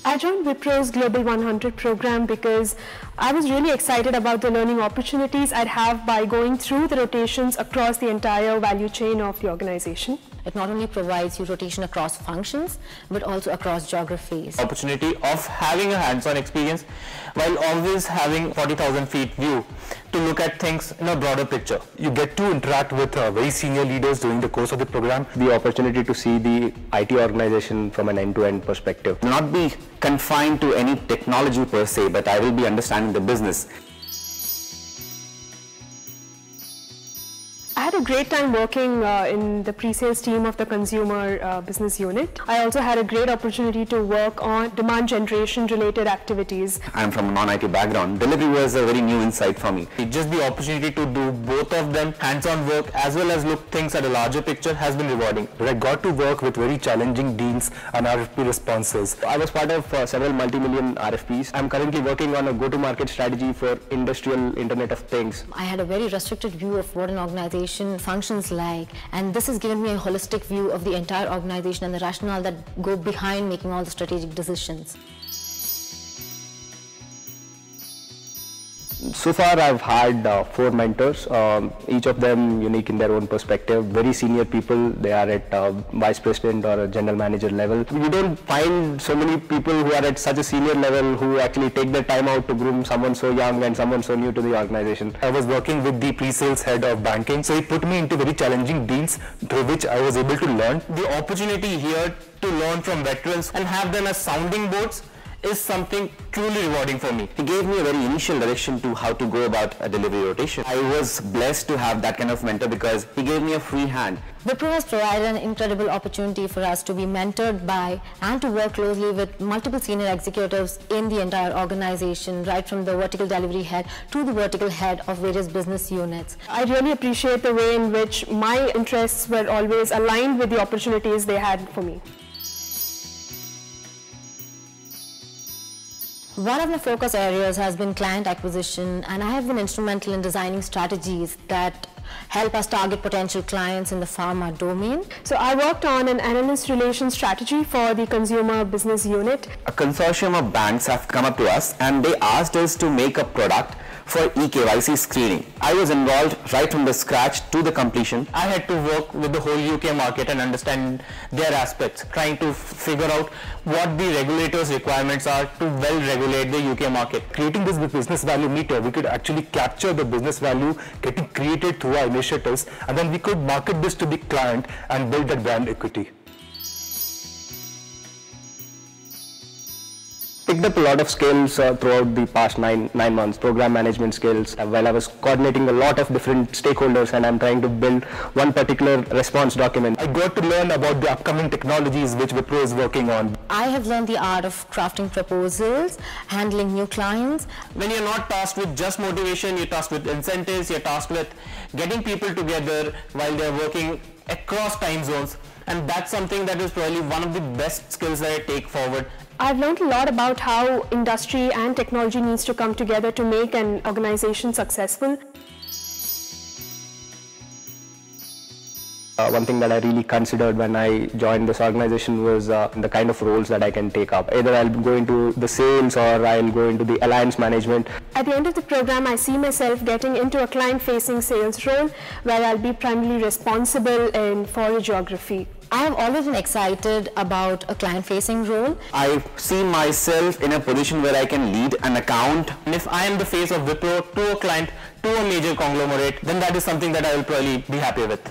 I joined Wipro's Global 100 program because I was really excited about the learning opportunities I'd have by going through the rotations across the entire value chain of the organization. It not only provides you rotation across functions, but also across geographies. Opportunity of having a hands-on experience while always having 40,000 feet view to look at things in a broader picture. You get to interact with very senior leaders during the course of the program. The opportunity to see the IT organization from an end-to-end perspective. Not be confined to any technology per se, but I will be understanding the business. I had a great time working in the pre-sales team of the consumer business unit. I also had a great opportunity to work on demand generation related activities. I'm from a non-IT background. Delivery was a very new insight for me. Just the opportunity to do both of them, hands-on work as well as look things at a larger picture, has been rewarding. I got to work with very challenging deals and RFP responses. I was part of several multi-million RFPs. I'm currently working on a go-to-market strategy for industrial Internet of Things. I had a very restricted view of what an organization functions like, and this has given me a holistic view of the entire organization and the rationale that go behind making all the strategic decisions. So far I've had 4 mentors, each of them unique in their own perspective. Very senior people, they are at vice president or a general manager level. You don't find so many people who are at such a senior level who actually take their time out to groom someone so young and someone so new to the organization. I was working with the pre-sales head of banking, so he put me into very challenging deals through which I was able to learn. The opportunity here to learn from veterans and have them as sounding boards is something truly rewarding for me. He gave me a very initial direction to how to go about a delivery rotation. I was blessed to have that kind of mentor because he gave me a free hand. Wipro has provided an incredible opportunity for us to be mentored by and to work closely with multiple senior executives in the entire organization, right from the vertical delivery head to the vertical head of various business units. I really appreciate the way in which my interests were always aligned with the opportunities they had for me. One of my focus areas has been client acquisition, and I have been instrumental in designing strategies that help us target potential clients in the pharma domain. So I worked on an analyst relations strategy for the consumer business unit. A consortium of banks have come up to us and they asked us to make a product for eKYC screening. I was involved right from the scratch to the completion. I had to work with the whole UK market and understand their aspects, trying to figure out what the regulators' requirements are to well regulate the UK market. Creating this business value meter, we could actually capture the business value getting created through our initiatives, and then we could market this to the client and build that brand equity. Picked up a lot of skills throughout the past nine months, program management skills, while I was coordinating a lot of different stakeholders and I'm trying to build one particular response document. I got to learn about the upcoming technologies which Wipro is working on. I have learned the art of crafting proposals, handling new clients. When you're not tasked with just motivation, you're tasked with incentives, you're tasked with getting people together while they're working across time zones, and that's something that is probably one of the best skills that I take forward. I've learned a lot about how industry and technology needs to come together to make an organization successful. One thing that I really considered when I joined this organization was the kind of roles that I can take up. Either I'll go into the sales or I'll go into the alliance management. At the end of the program, I see myself getting into a client-facing sales role where I'll be primarily responsible for a geography. I have always been excited about a client-facing role. I see myself in a position where I can lead an account. And if I am the face of Wipro to a client, to a major conglomerate, then that is something that I will probably be happy with.